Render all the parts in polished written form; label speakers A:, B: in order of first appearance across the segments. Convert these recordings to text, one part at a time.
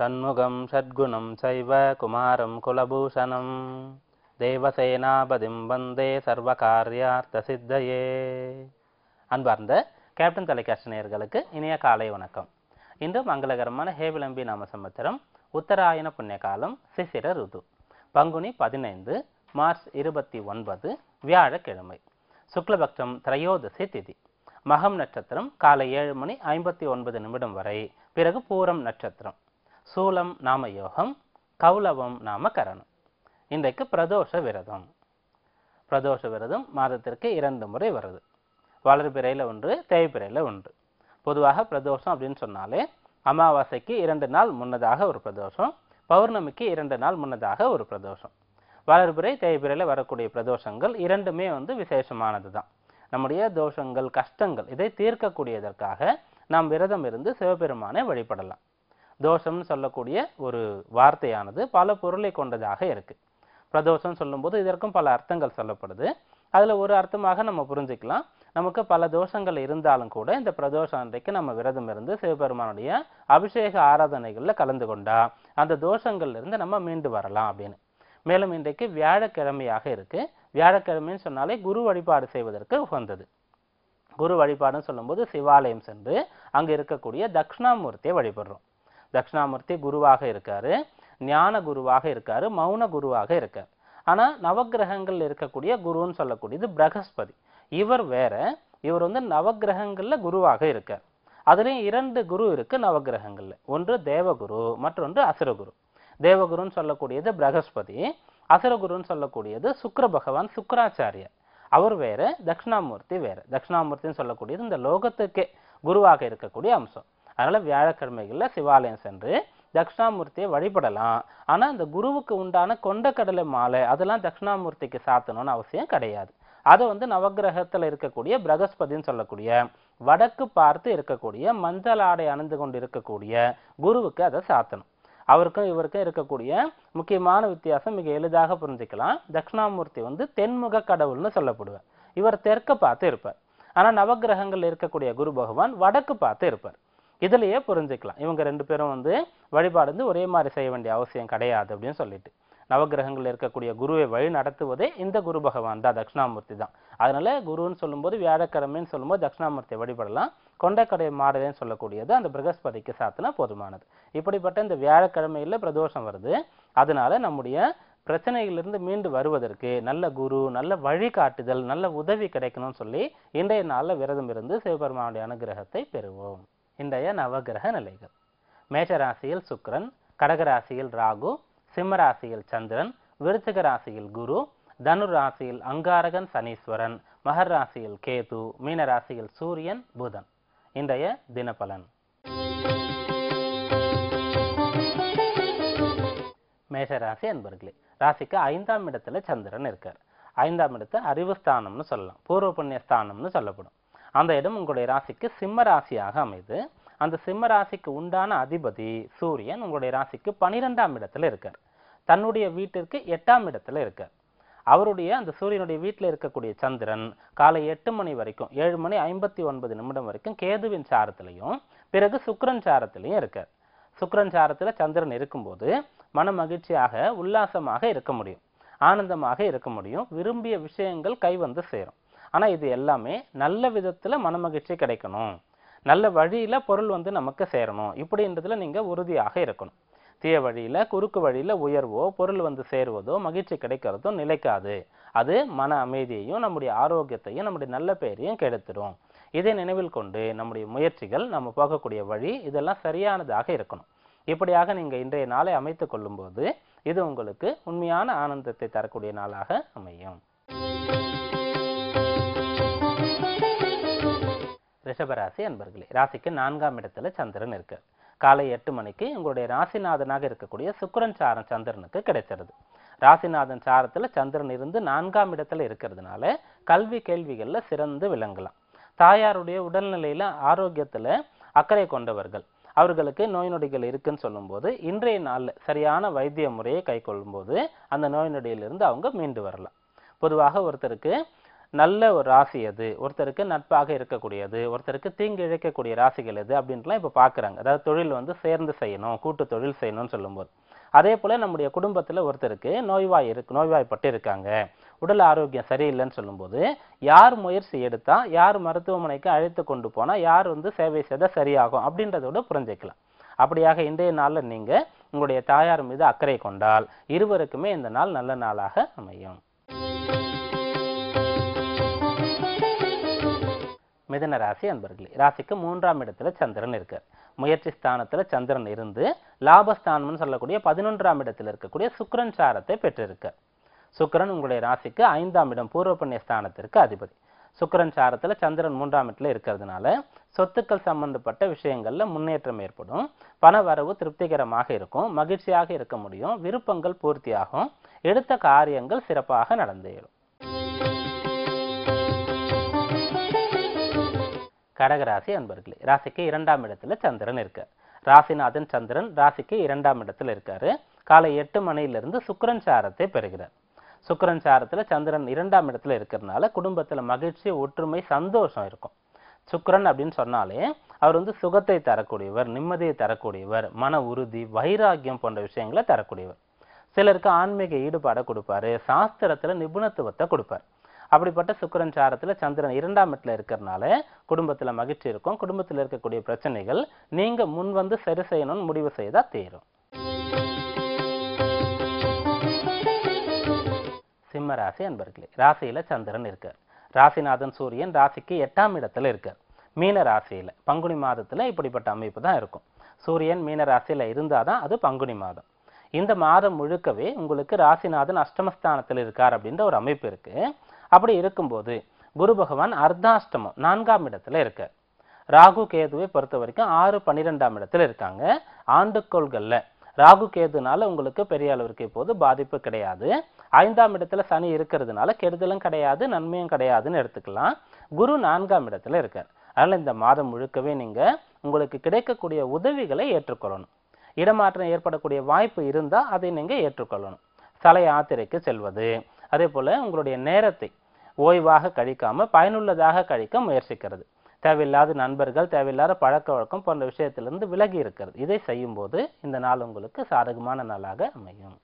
A: ஷண்முகம் ஷட்குணம் சைவ குமாரம் குலபூஷணம் தேவசேனாபதிம் வந்தே சர்வகார்யார்த்த சித்தையே. அன்பார்ந்த கேப்டன் தொலைக்காட்சி நேயர்களுக்கு இனிய காலை வணக்கம். இன்று மங்களகரமான ஹேவிளம்பி நாம சம்பத்திரம் உத்தராயண புண்ணிய காலம் சிசிர ருது பங்குனி 15 மார்ச் 29 வியாழக்கிழமை. சுக்லபக்ஷம் திரையோதசி திதி. மகம் நட்சத்திரம் காலை 7:59 வரை, பிறகு பூரம் நட்சத்திரம். சூலம் நாம யோகம், கௌலவம் நாம கரணம். இன்றைக்கு பிரதோஷ விரதம். பிரதோஷ விரதம் மாதத்திற்கு 2 முறை வருது. வளர்பிறையில் ஒன்று, தேய்பிறையில் ஒன்று. பொதுவாக பிரதோஷம் அப்படின்னு சொன்னாலே அமாவாசைக்கு 2 நாள் முன்னதாக ஒரு பிரதோஷம், பௌர்ணமிக்கு 2 நாள் முன்னதாக ஒரு பிரதோஷம். வளர்பிறை தேய்பிறையில் வரக்கூடிய பிரதோஷங்கள் இரண்டுமே விசேஷமானது தான். நம்முடைய தோஷங்கள் கஷ்டங்கள் இதை தீர்க்கக்கூடியதற்காக நாம் விரதம் இருந்து சிவபெருமானை வழிபடலாம். தோஷம்னு சொல்லக்கூடிய ஒரு வார்த்தையானது பல பொருளை கொண்டதாக இருக்கு. பிரதோஷம் சொல்லும்போது இதற்கும் பல அர்த்தங்கள் சொல்லப்படுது. அதுல ஒரு அர்த்தமாக நம்ம புரிஞ்சுக்கலாம், நமக்கு பல தோஷங்கள் இருந்தாலும் கூட இந்த பிரதோஷம் அன்றைக்கு நம்ம விரதம் இருந்து சிவபெருமானுடைய அபிஷேக ஆராதனைகள்ல கலந்து கொண்டா அந்த தோஷங்கள்ல இருந்து நம்ம மீண்டு வரலாம் அப்படின்னு. மேலும் இன்றைக்கு வியாழக்கிழமையாக இருக்கு. வியாழக்கிழமைன்னு சொன்னாலே குரு வழிபாடு செய்வதற்கு உகந்தது. குரு வழிபாடுன்னு சொல்லும்போது சிவாலயம் சென்று அங்கு இருக்கக்கூடிய தட்சிணாமூர்த்தியை வழிபடுறோம். தட்சிணாமூர்த்தி குருவாக இருக்காரு, ஞான குருவாக இருக்காரு, மௌன குருவாக இருக்காரு. ஆனா நவகிரகங்கள் இருக்கக்கூடிய குருன்னு சொல்லக்கூடியது பிரகஸ்பதி. இவர் வேற, இவர் நவகிரகங்கள்ல குருவாக இருக்கார். அதுலயும் 2 குரு இருக்கு நவகிரகங்கள்ல. ஒன்று தேவகுரு, மற்றொன்று அசுரகுரு. தேவகுருன்னு சொல்லக்கூடியது பிரகஸ்பதி, அசுரகுருன்னு சொல்லக்கூடியது சுக்கிர பகவான் சுக்கராச்சாரியர். அவர் வேற, தட்சிணாமூர்த்தி வேற. தட்சிணாமூர்த்தின்னு சொல்லக்கூடியது இந்த லோகத்துக்கே குருவாக இருக்கக்கூடிய அம்சம். அதனால வியாழக்கிழமைகள்ல சிவாலயம் சென்று தட்சிணாமூர்த்தியை வழிபடலாம். ஆனா இந்த குருவுக்கு உண்டான கொண்டக்கடலை மாலை அதெல்லாம் தட்சிணாமூர்த்திக்கு சாத்தணும்னு அவசியம் கிடையாது. அது நவகிரகத்துல இருக்கக்கூடிய பிரகஸ்பதின்னு சொல்லக்கூடிய வடக்கு பார்த்து இருக்கக்கூடிய மஞ்சள் ஆடை அணிந்து கொண்டு இருக்கக்கூடிய குருவுக்கு அதை சாத்தணும். அவருக்கும் இவருக்கும் இருக்கக்கூடிய முக்கியமான வித்தியாசம் மிக எளிதாக புரிஞ்சுக்கலாம். தட்சிணாமூர்த்தி தென்முக கடவுள்னு சொல்லப்படுவார். இவர் தெற்க பார்த்து இருப்பார். ஆனா நவகிரகங்கள் இருக்கக்கூடிய குரு பகவான் வடக்கு பார்த்து இருப்பார். இதுலயே புரிஞ்சுக்கலாம் இவங்க 2 பேரும் வழிபாடு ஒரே மாதிரி செய்ய வேண்டிய அவசியம் கிடையாது அப்படின்னு சொல்லிட்டு. நவகிரகங்கள் இருக்கக்கூடிய குருவை வழி நடத்துவதே இந்த குரு பகவான் தான், தட்சிணாமூர்த்தி தான். அதனால குருன்னு சொல்லும்போது வியாழக்கிழமைன்னு சொல்லும்போது தட்சிணாமூர்த்தியை வழிபடலாம். கொண்டைக்கடை மாடலேன்னு சொல்லக்கூடியது அந்த பிரகஸ்பதிக்கு சாத்தினா போதுமானது. இப்படிப்பட்ட இந்த வியாழக்கிழமையில பிரதோஷம் வருது. அதனால நம்முடைய பிரச்சனைகளிலிருந்து மீண்டு வருவதற்கு நல்ல குரு, நல்ல வழிகாட்டுதல், நல்ல உதவி கிடைக்கணும்னு சொல்லி இன்றைய நாளில் விரதம் இருந்து சிவபெருமானுடைய அனுகிரகத்தை பெறுவோம். இன்றைய நவகிரக நிலைகள்: மேஷராசியில் சுக்கிரன், கடகராசியில் ராகு, சிம்மராசியில் சந்திரன், விருச்சிக ராசியில் குரு, தனு ராசியில் அங்காரகன் சனீஸ்வரன், மகர் ராசியில் கேது, மீன ராசியில் சூரியன் புதன். இன்றைய தினபலன்: மேஷராசி அன்பர்களே, ராசிக்கு 5ஆம் இடத்துல சந்திரன் இருக்கார். 5ஆம் இடத்தை அறிவு ஸ்தானம்னு சொல்லலாம், பூர்வ புண்ணிய ஸ்தானம்னு சொல்லப்படும். அந்த இடம் உங்களுடைய ராசிக்கு சிம்ம ராசியாக அமைது. அந்த சிம்ம ராசிக்கு உண்டான அதிபதி சூரியன் உங்களுடைய ராசிக்கு 12ஆம் இடத்துல இருக்கார். தன்னுடைய வீட்டிற்கு 8ஆம் இடத்துல இருக்கார். அவருடைய அந்த சூரியனுடைய வீட்டில் இருக்கக்கூடிய சந்திரன் காலை 8 மணி வரைக்கும் 7:59 வரைக்கும் கேதுவின் சாரத்திலையும் பிறகு சுக்கிரன் சாரத்திலையும் இருக்கார். சுக்கிரன் சாரத்துல சந்திரன் இருக்கும்போது மன மகிழ்ச்சியாக உல்லாசமாக இருக்க முடியும், ஆனந்தமாக இருக்க முடியும், விரும்பிய விஷயங்கள் கை சேரும். ஆனா இது எல்லாமே நல்ல விதத்துல மனமகிழ்ச்சி கிடைக்கணும், நல்ல வழியில பொருள் நமக்கு சேரணும், இப்படின்றதுல நீங்க உறுதியாக இருக்கணும். தீய வழியில குறுக்கு வழியில உயர்வோ பொருள் சேருவதோ மகிழ்ச்சி கிடைக்கிறதோ நிலைக்காது. அது மன அமைதியையும் நம்முடைய ஆரோக்கியத்தையும் நம்முடைய நல்ல பெயரையும் கெடுத்துடும். இதை நினைவில் கொண்டு நம்முடைய முயற்சிகள், நம்ம போகக்கூடிய வழி இதெல்லாம் சரியானதாக இருக்கணும். இப்படியாக நீங்க இன்றைய நாளை அமைத்துக் கொள்ளும் போது இது உங்களுக்கு உண்மையான ஆனந்தத்தை தரக்கூடிய நாளாக அமையும். ரிஷபராசி அன்பர்களே, ராசிக்கு 4ஆம் இடத்துல சந்திரன் இருக்கு. காலை 8 மணிக்கு உங்களுடைய ராசிநாதனாக இருக்கக்கூடிய சுக்கிரன் சாரம் சந்திரனுக்கு கிடைச்சிருது. ராசிநாதன் சாரத்துல சந்திரன் இருந்து 4ஆம் இடத்துல இருக்கிறதுனால கல்வி கேள்விகள்ல சிறந்து விளங்கலாம். தாயாருடைய உடல்நிலையில ஆரோக்கியத்துல அக்கறை கொண்டவர்கள், அவர்களுக்கு நோய் நொடிகள் இருக்குன்னு சொல்லும்போது இன்றைய நாள்ல சரியான வைத்திய முறையை கை கொள்ளும்போது அந்த நோய் நொடியிலிருந்து அவங்க மீண்டு வரலாம். பொதுவாக ஒருத்தருக்கு நல்ல ஒரு ராசி எது, ஒருத்தருக்கு நட்பாக இருக்கக்கூடியது, ஒருத்தருக்கு தீங்கு இழைக்கக்கூடிய ராசிகள் எது அப்படின்ட்டுலாம் இப்போ பார்க்குறாங்க. அதாவது தொழில் வந்து சேர்ந்து செய்யணும், கூட்டு தொழில் செய்யணும்னு சொல்லும்போது. அதே போல் நம்முடைய குடும்பத்தில் ஒருத்தருக்கு நோய்வாய்ப்பட்டு இருக்காங்க, உடல் ஆரோக்கியம் சரியில்லைன்னு சொல்லும்போது யார் முயற்சி எடுத்தா, யார் மருத்துவமனைக்கு அழைத்து கொண்டு போனால் யார் வந்து சேவை செய்தால் சரியாகும் அப்படின்றதோட புரிஞ்சுக்கலாம். அப்படியாக இன்றைய நாளில் நீங்கள் உங்களுடைய தாயார் மீது அக்கறை கொண்டால் இருவருக்குமே இந்த நாள் நல்ல நாளாக அமையும். மிதுன ராசி அன்பர்களே, ராசிக்கு 3ஆம் இடத்துல சந்திரன் இருக்கார். முயற்சி ஸ்தானத்துல சந்திரன் இருந்து லாபஸ்தானம்னு சொல்லக்கூடிய 11ஆம் இடத்தில் இருக்கக்கூடிய சுக்கிரன் சாரத்தை பெற்றிருக்கார். சுக்கிரன் உங்களுடைய ராசிக்கு 5ஆம் இடம் பூர்வ புண்ணிய ஸ்தானத்திற்கு அதிபதி. சுக்கிரன் சாரத்துல சந்திரன் 3ஆம் இடத்துல இருக்கிறதுனால சொத்துக்கள் சம்பந்தப்பட்ட விஷயங்கள்ல முன்னேற்றம் ஏற்படும், பண வரவு திருப்திகரமாக இருக்கும், மகிழ்ச்சியாக இருக்க முடியும், விருப்பங்கள் பூர்த்தியாகும், எடுத்த காரியங்கள் சிறப்பாக நடந்தேறும். கடகராசி அன்பர்களே, ராசிக்கு 2ஆம் இடத்துல சந்திரன் இருக்கார். ராசிநாதன் சந்திரன் ராசிக்கு 2ஆம் இடத்துல இருக்காரு. காலை 8 மணியிலிருந்து சுக்கிரன் சாரத்தை பெறுகிறார். சுக்கிரன் சாரத்துல சந்திரன் 2ஆம் இடத்துல இருக்கிறதுனால குடும்பத்துல மகிழ்ச்சி, ஒற்றுமை, சந்தோஷம் இருக்கும். சுக்கிரன் அப்படின்னு சொன்னாலே அவர் வந்து சுகத்தை தரக்கூடியவர், நிம்மதியை தரக்கூடியவர், மன உறுதி, வைராக்கியம் போன்ற விஷயங்களை தரக்கூடியவர். சிலருக்கு ஆன்மீக ஈடுபாடை கொடுப்பாரு, சாஸ்திரத்துல நிபுணத்துவத்தை கொடுப்பார். அப்படிப்பட்ட சுக்கிரன் சாரத்துல சந்திரன் 2ஆம் இடத்துல இருக்கிறதுனால குடும்பத்துல மகிழ்ச்சி இருக்கும். குடும்பத்தில் இருக்கக்கூடிய பிரச்சனைகள் நீங்க முன் வந்து சரி செய்யணும்னு முடிவு செய்தா தீரும். சிம்ம ராசி அன்பர்களே, ராசியில சந்திரன் இருக்கார். ராசிநாதன் சூரியன் ராசிக்கு 8ஆம் இடத்துல இருக்கார். மீன ராசியில பங்குனி மாதத்துல இப்படிப்பட்ட அமைப்பு தான் இருக்கும். சூரியன் மீன ராசியில இருந்தாதான் அது பங்குனி மாதம். இந்த மாதம் முழுக்கவே உங்களுக்கு ராசிநாதன் அஷ்டமஸ்தானத்தில் இருக்கார் அப்படின்ற ஒரு அமைப்பு இருக்கு. அப்படி இருக்கும்போது குரு பகவான் அர்த்தாஷ்டமம் 4ஆம் இடத்துல இருக்கார். ராகு கேதுவை பொறுத்த வரைக்கும் 6, 12ஆம் இடத்துல இருக்காங்க. ஆண்டுக்கோள்கள்ல ராகு கேதுனால உங்களுக்கு பெரிய அளவிற்கு இப்போது பாதிப்பு கிடையாது. 5ஆம் இடத்துல சனி இருக்கிறதுனால கெடுதலும் கிடையாது, நன்மையும் கிடையாதுன்னு எடுத்துக்கலாம். குரு 4ஆம் இடத்துல இருக்கார். அதனால இந்த மாதம் முழுக்கவே நீங்க உங்களுக்கு கிடைக்கக்கூடிய உதவிகளை ஏற்றுக்கொள்ளணும். இடமாற்றம் ஏற்படக்கூடிய வாய்ப்பு இருந்தா அதை நீங்க ஏற்றுக்கொள்ளணும். ஸ்தல யாத்திரைக்கு செல்வது, அதே போல உங்களுடைய நேரத்தை ஓய்வாக கழிக்காம பயனுள்ளதாக கழிக்க முயற்சிக்கிறது, தேவையில்லாத நண்பர்கள், தேவையில்லாத பழக்க வழக்கம் போன்ற விஷயத்திலிருந்து விலகி இருக்கிறது, இதை செய்யும் போது இந்த நாள் உங்களுக்கு சாதகமான நாளாக அமையும்.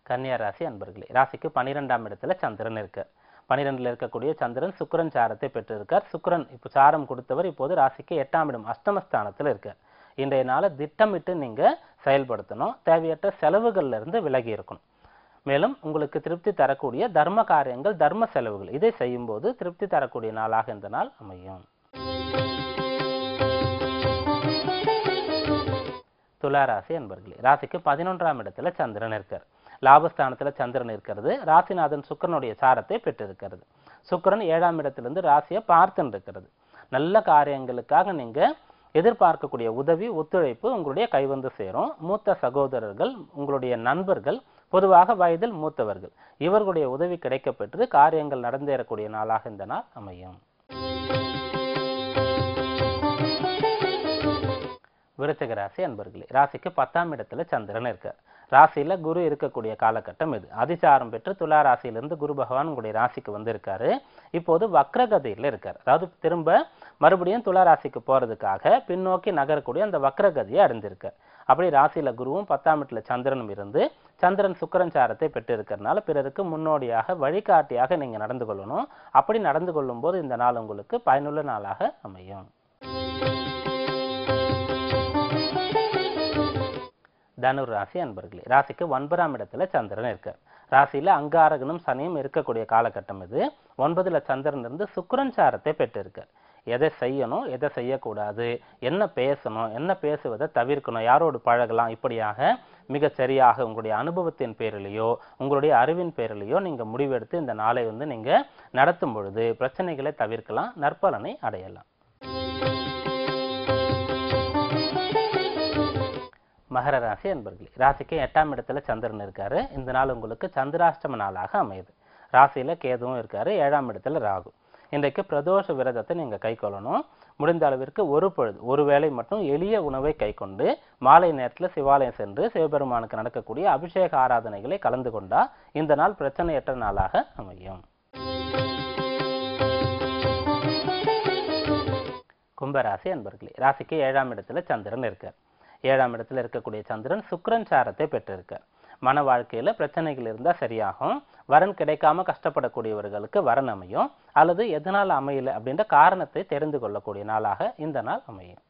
A: கன்னியா ராசி அன்பர்களே, ராசிக்கு 12ஆம் இடத்துல சந்திரன் இருக்கார். 12ல் இருக்கக்கூடிய சந்திரன் சுக்கிரன் சாரத்தை பெற்றிருக்கார். சுக்கிரன் இப்போ சாரம் கொடுத்தவர் இப்போது ராசிக்கு 8ஆம் இடம் அஷ்டமஸ்தானத்தில் இருக்கார். இன்றைய நாளை திட்டமிட்டு நீங்க செயல்படுத்தணும். தேவையற்ற செலவுகள்ல இருந்து விலகி இருக்கணும். மேலும் உங்களுக்கு திருப்தி தரக்கூடிய தர்ம காரியங்கள், தர்ம செலவுகள் இதை செய்யும் போது திருப்தி தரக்கூடிய நாளாக இந்த நாள் அமையும். துலா ராசி அன்பர்களே, ராசிக்கு 11ஆம் இடத்துல சந்திரன் இருக்கார். லாபஸ்தானத்துல சந்திரன் இருக்கிறது. ராசிநாதன் சுக்கிரனுடைய சாரத்தை பெற்றிருக்கிறது. சுக்கிரன் 7ஆம் இடத்திலிருந்து ராசியை பார்த்துன்னு இருக்கிறது. நல்ல காரியங்களுக்காக நீங்க எதிர்பார்க்கக்கூடிய உதவி, ஒத்துழைப்பு உங்களுடைய கைவந்து சேரும். மூத்த சகோதரர்கள், உங்களுடைய நண்பர்கள், பொதுவாக வயதில் மூத்தவர்கள் இவர்களுடைய உதவி கிடைக்கப்பெற்று காரியங்கள் நடந்தேறக்கூடிய நாளாக இந்த நாள் அமையும். விருச்சிக ராசி அன்பர்களே, ராசிக்கு 10ஆம் இடத்துல சந்திரன் இருக்கார். ராசியில குரு இருக்கக்கூடிய காலகட்டம் இது. அதிசாரம் பெற்று துலா ராசியிலிருந்து குரு பகவான் உங்களுடைய ராசிக்கு வந்திருக்காரு. இப்போது வக்ரகதியில் இருக்கார். அதாவது திரும்ப மறுபடியும் துலா ராசிக்கு போறதுக்காக பின்னோக்கி நகரக்கூடிய அந்த வக்ரகதியை அடைஞ்சிருக்கார். அப்படி ராசியில குருவும் 10ஆம் இடத்துல சந்திரனும் இருந்து சந்திரன் சுக்கிரன் சாரத்தை பெற்று இருக்கிறதுனால பிறருக்கு முன்னோடியாக, வழிகாட்டியாக நீங்க நடந்து கொள்ளணும். அப்படி நடந்து கொள்ளும் போது இந்த நாள் உங்களுக்கு பயனுள்ள நாளாக அமையும். தனுர் ராசி அன்பர்களே, ராசிக்கு 9ஆம் இடத்துல சந்திரன் இருக்கார். ராசியில அங்காரகனும் சனியும் இருக்கக்கூடிய காலகட்டம் இது. 9ல் சந்திரன் இருந்து சுக்கிரன் சாரத்தை பெற்றிருக்கார். எதை செய்யணும், எதை செய்யக்கூடாது, என்ன பேசணும், என்ன பேசுவதை தவிர்க்கணும், யாரோடு பழகலாம், இப்படியாக மிக சரியாக உங்களுடைய அனுபவத்தின் பேரிலேயோ உங்களுடைய அறிவின் பேரிலேயோ நீங்க முடிவெடுத்து இந்த நாளை நீங்க நடத்தும் பொழுது பிரச்சனைகளை தவிர்க்கலாம், நற்பலனை அடையலாம். மகர ராசி அன்பர்களே, ராசிக்கு 8ஆம் இடத்துல சந்திரன் இருக்காரு. இந்த நாள் உங்களுக்கு சந்திராஷ்டம நாளாக அமையுது. ராசியில கேதுவும் இருக்காரு. 7ஆம் இடத்துல ராகு. இன்றைக்கு பிரதோஷ விரதத்தை நீங்க கை கொள்ளணும். முடிந்த அளவிற்கு ஒரு பொழுது ஒரு வேளை மட்டும் எளிய உணவை கைக்கொண்டு மாலை நேரத்தில் சிவாலயம் சென்று சிவபெருமானுக்கு நடக்கக்கூடிய அபிஷேக ஆராதனைகளை கலந்து கொண்டா இந்த நாள் பிரச்சனையற்ற நாளாக அமையும். கும்பராசி அன்பர்களே, ராசிக்கு 7ஆம் இடத்துல சந்திரன் இருக்கார். 7ஆம் இடத்துல இருக்கக்கூடிய சந்திரன் சுக்கிரன் சாரத்தை பெற்றிருக்கார். மன வாழ்க்கையில பிரச்சனைகள் இருந்தா சரியாகும். வரன் கிடைக்காம கஷ்டப்படக்கூடியவர்களுக்கு வரன் அமையும், அல்லது எதனால் அமையல அப்படின்ற காரணத்தை தெரிந்து கொள்ளக்கூடிய நாளாக இந்த நாள் அமையும்.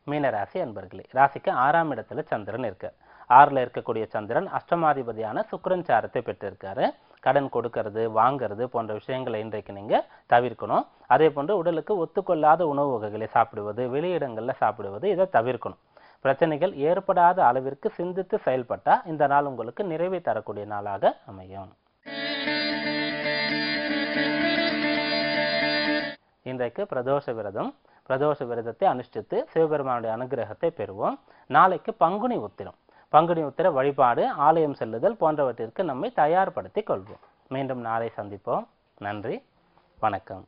A: மீனராசி அன்பர்களே, ராசிக்கு 6ஆம் இடத்துல சந்திரன் இருக்கார். 6ல இருக்கக்கூடிய சந்திரன் அஷ்டமாதிபதியான சுக்கிரன் சாரத்தை பெற்றிருக்காரு. கடன் கொடுக்கறது வாங்கிறது போன்ற விஷயங்களை இன்றைக்கு நீங்க தவிர்க்கணும். அதே போன்று உடலுக்கு ஒத்துக்கொள்ளாத உணவு வகைகளை சாப்பிடுவது, வெளியிடங்கள்ல சாப்பிடுவது இதை தவிர்க்கணும். பிரச்சனைகள் ஏற்படாத அளவிற்கு சிந்தித்து செயல்பட்டா இந்த நாள் உங்களுக்கு நிறைவை தரக்கூடிய நாளாக அமையும். இன்றைக்கு பிரதோஷ விரதம். பிரதோஷ விரதத்தை அனுஷ்டித்து சிவபெருமானுடைய அனுகிரகத்தை பெறுவோம். நாளைக்கு பங்குனி உத்திரம். பங்குனி உத்திர வழிபாடு, ஆலயம் செல்லுதல் போன்றவற்றிற்கு நம்மை தயார்படுத்திக் கொள்வோம். மீண்டும் நாளை சந்திப்போம். நன்றி, வணக்கம்.